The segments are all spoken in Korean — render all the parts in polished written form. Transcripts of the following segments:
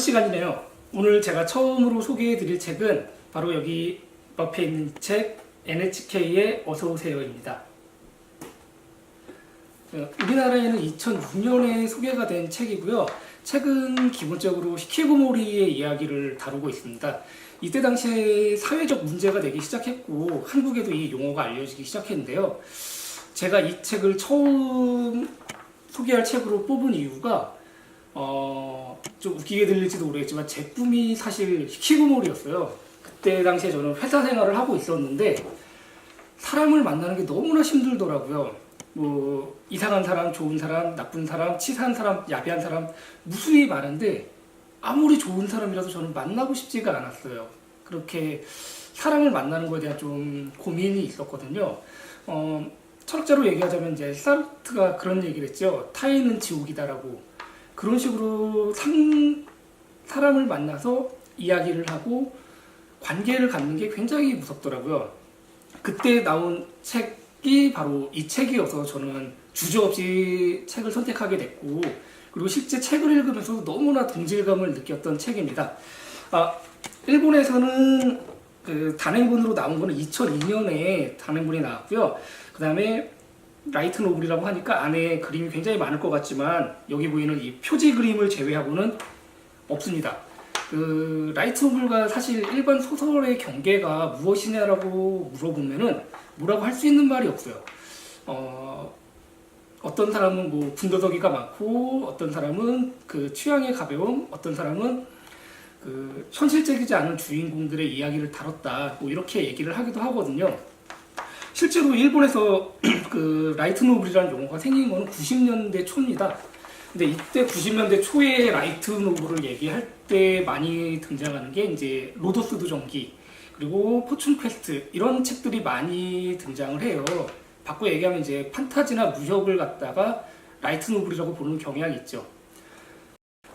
시간이네요. 오늘 제가 처음으로 소개해드릴 책은 바로 여기 옆에 있는 책 NHK의 어서오세요입니다. 우리나라에는 2006년에 소개가 된 책이고요. 책은 기본적으로 히키고모리의 이야기를 다루고 있습니다. 이때 당시에 사회적 문제가 되기 시작했고 한국에도 이 용어가 알려지기 시작했는데요. 제가 이 책을 처음 소개할 책으로 뽑은 이유가 좀 웃기게 들릴지도 모르겠지만 제 꿈이 사실 히키고모리였어요. 그때 당시에 저는 회사 생활을 하고 있었는데 사람을 만나는 게 너무나 힘들더라고요. 뭐 이상한 사람, 좋은 사람, 나쁜 사람, 치사한 사람, 야비한 사람 무수히 많은데 아무리 좋은 사람이라도 저는 만나고 싶지가 않았어요. 그렇게 사람을 만나는 거에 대한 좀 고민이 있었거든요. 철학자로 얘기하자면 이제 사르트가 그런 얘기를 했죠. 타인은 지옥이다라고. 그런 식으로 사람을 만나서 이야기를 하고 관계를 갖는 게 굉장히 무섭더라고요. 그때 나온 책이 바로 이 책이어서 저는 주저없이 책을 선택하게 됐고, 그리고 실제 책을 읽으면서 너무나 동질감을 느꼈던 책입니다. 일본에서는 그 단행본으로 나온 거는 2002년에 단행본이 나왔고요. 그 다음에 라이트 노블이라고 하니까 안에 그림이 굉장히 많을 것 같지만 여기 보이는 이 표지 그림을 제외하고는 없습니다. 그 라이트 노블과 사실 일반 소설의 경계가 무엇이냐라고 물어보면은 뭐라고 할 수 있는 말이 없어요. 어떤 사람은 뭐 군더더기가 많고, 어떤 사람은 그 취향의 가벼움, 어떤 사람은 그 현실적이지 않은 주인공들의 이야기를 다뤘다, 뭐 이렇게 얘기를 하기도 하거든요. 실제로 일본에서 그 라이트 노블이라는 용어가 생긴 거는 90년대 초입니다. 근데 이때 90년대 초에 라이트 노블을 얘기할 때 많이 등장하는 게 이제 로더스도 전기, 그리고 포춘 퀘스트 이런 책들이 많이 등장을 해요. 바꿔 얘기하면 이제 판타지나 무협을 갖다가 라이트 노블이라고 보는 경향이 있죠.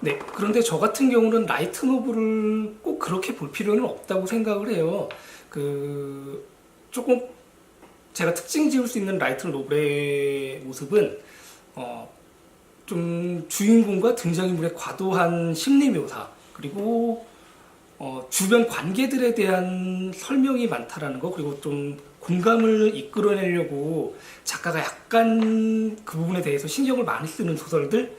네, 그런데 저 같은 경우는 라이트 노블을 꼭 그렇게 볼 필요는 없다고 생각을 해요. 조금 제가 특징 지을 수 있는 라이트 노블의 모습은 좀 주인공과 등장인물의 과도한 심리 묘사, 그리고 주변 관계들에 대한 설명이 많다라는 거, 그리고 좀 공감을 이끌어내려고 작가가 약간 그 부분에 대해서 신경을 많이 쓰는 소설들,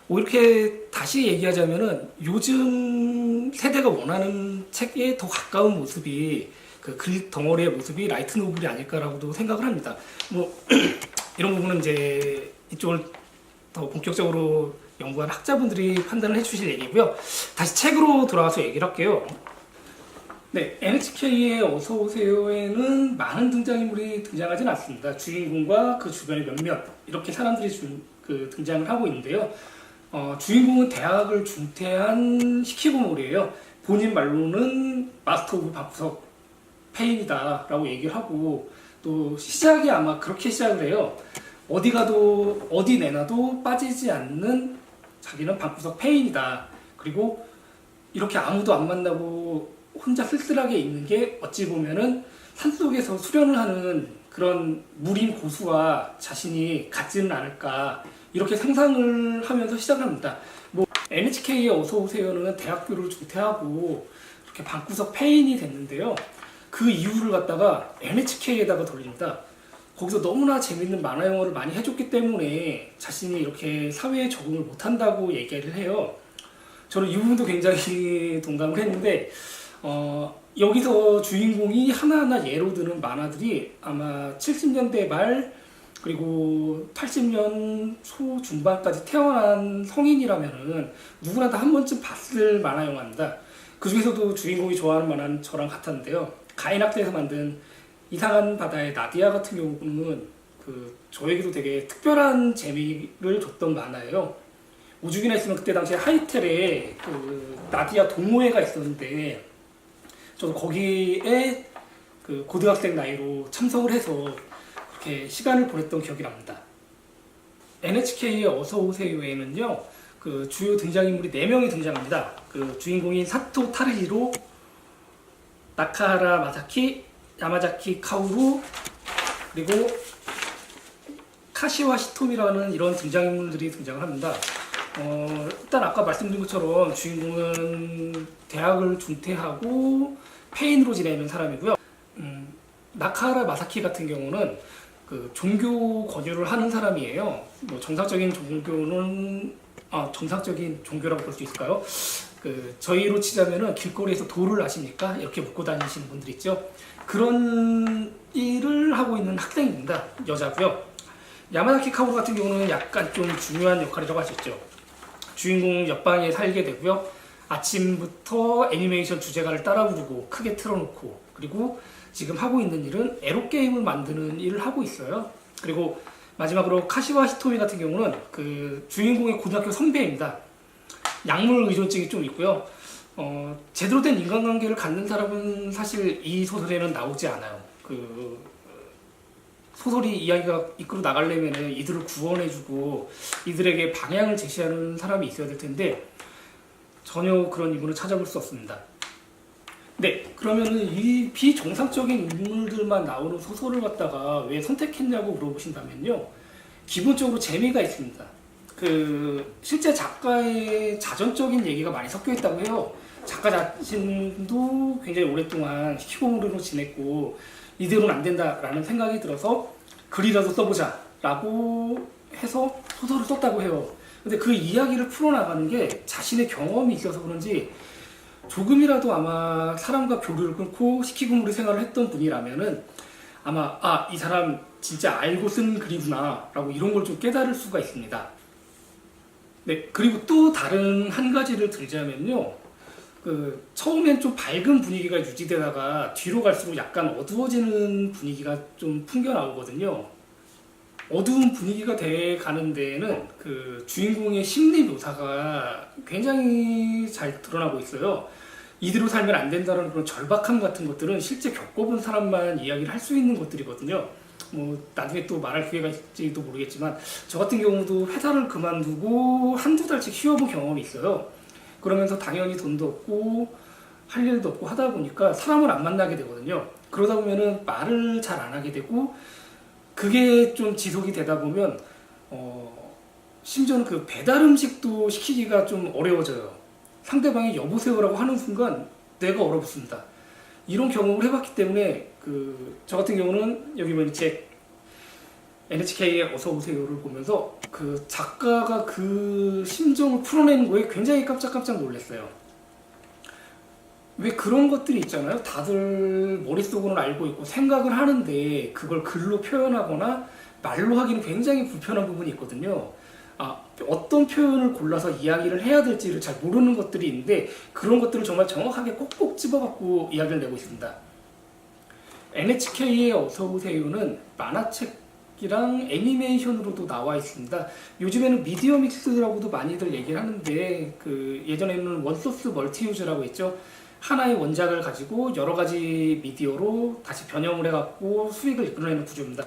뭐 이렇게 다시 얘기하자면은 요즘 세대가 원하는 책에 더 가까운 모습이, 그 글 덩어리의 모습이 라이트 노블이 아닐까라고도 생각을 합니다. 뭐 이런 부분은 이제 이쪽을 더 본격적으로 연구한 학자분들이 판단을 해주실 얘기고요. 다시 책으로 돌아와서 얘기를 할게요. 네, NHK의 어서오세요에는 많은 등장인물이 등장하진 않습니다. 주인공과 그 주변의 몇몇 이렇게 사람들이 등장을 하고 있는데요. 주인공은 대학을 중퇴한 히키고모리예요. 본인 말로는 마스터 오브 방구석 페인이다 라고 얘기를 하고, 또 시작이 아마 그렇게 시작을 해요. 어디 가도 어디 내놔도 빠지지 않는 자기는 방구석 페인이다. 그리고 이렇게 아무도 안 만나고 혼자 쓸쓸하게 있는 게 어찌 보면은 산속에서 수련을 하는 그런 무림 고수와 자신이 같지는 않을까, 이렇게 상상을 하면서 시작합니다. 뭐 NHK의 어서오세요는 대학교를 중퇴하고 이렇게 방구석 페인이 됐는데요. 그 이유를 갖다가 NHK에다가 돌립니다. 거기서 너무나 재밌는 만화 영화를 많이 해줬기 때문에 자신이 이렇게 사회에 적응을 못한다고 얘기를 해요. 저는 이 부분도 굉장히 동감을 했는데, 여기서 주인공이 하나하나 예로 드는 만화들이 아마 70년대 말 그리고 80년 초 중반까지 태어난 성인이라면은 누구나 다 한 번쯤 봤을 만화 영화입니다. 그 중에서도 주인공이 좋아하는 만화는 저랑 같았는데요. 가인학대에서 만든 이상한 바다의 나디아 같은 경우는 저에게도 되게 특별한 재미를 줬던 만화예요. 오죽이나 했으면 그때 당시에 하이텔에 나디아 동호회가 있었는데 저도 거기에 고등학생 나이로 참석을 해서 그렇게 시간을 보냈던 기억이 납니다. NHK의 어서오세요에는요, 주요 등장인물이 4명이 등장합니다. 주인공인 사토 타르히로, 나카하라 마사키, 야마자키 카오루, 그리고 카시와 시토미라는 이런 등장인물들이 등장을 합니다. 일단 아까 말씀드린 것처럼 주인공은 대학을 중퇴하고 페인으로 지내는 사람이고요. 나카하라 마사키 같은 경우는 그 종교 권유를 하는 사람이에요. 뭐 정상적인 종교는 정상적인 종교라고 볼 수 있을까요? 그 저희로 치자면은 길거리에서 도를 아십니까? 이렇게 묶고 다니시는 분들 있죠. 그런 일을 하고 있는 학생입니다. 여자고요. 야마자키 카오루 같은 경우는 약간 좀 중요한 역할이라고 할 수 있죠. 주인공 옆방에 살게 되고요. 아침부터 애니메이션 주제가를 따라 부르고 크게 틀어놓고, 그리고 지금 하고 있는 일은 에로게임을 만드는 일을 하고 있어요. 그리고 마지막으로 카시와 히토미 같은 경우는 그 주인공의 고등학교 선배입니다. 약물 의존증이 좀 있고요. 제대로 된 인간관계를 갖는 사람은 사실 이 소설에는 나오지 않아요. 그 소설이 이야기가 이끌어 나가려면 이들을 구원해주고 이들에게 방향을 제시하는 사람이 있어야 될 텐데 전혀 그런 인물을 찾아볼 수 없습니다. 네, 그러면은 이 비정상적인 인물들만 나오는 소설을 갖다가 왜 선택했냐고 물어보신다면요, 기본적으로 재미가 있습니다. 그 실제 작가의 자전적인 얘기가 많이 섞여 있다고 해요. 작가 자신도 굉장히 오랫동안 히키코모리로 지냈고 이대로는 안 된다라는 생각이 들어서 글이라도 써보자 라고 해서 소설을 썼다고 해요. 근데 그 이야기를 풀어나가는 게 자신의 경험이 있어서 그런지 조금이라도 아마 사람과 교류를 끊고 히키코모리 생활을 했던 분이라면은 아마 이 사람 진짜 알고 쓴 글이구나 라고 이런 걸 좀 깨달을 수가 있습니다. 네, 그리고 또 다른 한 가지를 들자면요, 그 처음엔 좀 밝은 분위기가 유지되다가 뒤로 갈수록 약간 어두워지는 분위기가 좀 풍겨 나오거든요. 어두운 분위기가 돼 가는 데에는 그 주인공의 심리 묘사가 굉장히 잘 드러나고 있어요. 이대로 살면 안 된다는 그런 절박함 같은 것들은 실제 겪어본 사람만 이야기를 할 수 있는 것들이거든요. 뭐 나중에 또 말할 기회가 있을지도 모르겠지만 저 같은 경우도 회사를 그만두고 한두 달씩 쉬어본 경험이 있어요. 그러면서 당연히 돈도 없고 할 일도 없고 하다 보니까 사람을 안 만나게 되거든요. 그러다 보면은 말을 잘 안 하게 되고, 그게 좀 지속이 되다 보면 심지어는 그 배달 음식도 시키기가 좀 어려워져요. 상대방이 여보세요라고 하는 순간 내가 얼어붙습니다. 이런 경험을 해봤기 때문에 저 같은 경우는 여기 보면 책 NHK의 어서오세요를 보면서 그 작가가 그 심정을 풀어내는 거에 굉장히 깜짝깜짝 놀랐어요. 왜 그런 것들이 있잖아요. 다들 머릿속으로는 알고 있고 생각을 하는데 그걸 글로 표현하거나 말로 하기는 굉장히 불편한 부분이 있거든요. 어떤 표현을 골라서 이야기를 해야 될지를 잘 모르는 것들이 있는데 그런 것들을 정말 정확하게 꼭꼭 집어갖고 이야기를 내고 있습니다. NHK의 어서오세요는 만화책이랑 애니메이션으로도 나와 있습니다. 요즘에는 미디어 믹스라고도 많이들 얘기를 하는데 예전에는 원소스 멀티유즈라고 했죠. 하나의 원작을 가지고 여러 가지 미디어로 다시 변형을 해갖고 수익을 이끌어내는 구조입니다.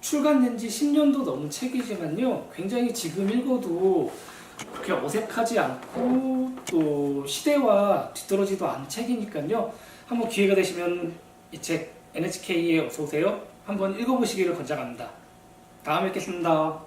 출간된 지 10년도 넘은 책이지만요, 굉장히 지금 읽어도 그렇게 어색하지 않고 또 시대와 뒤떨어지도 않은 책이니까요, 한번 기회가 되시면 이 책 NHK에 어서오세요 한번 읽어보시기를 권장합니다. 다음에 뵙겠습니다.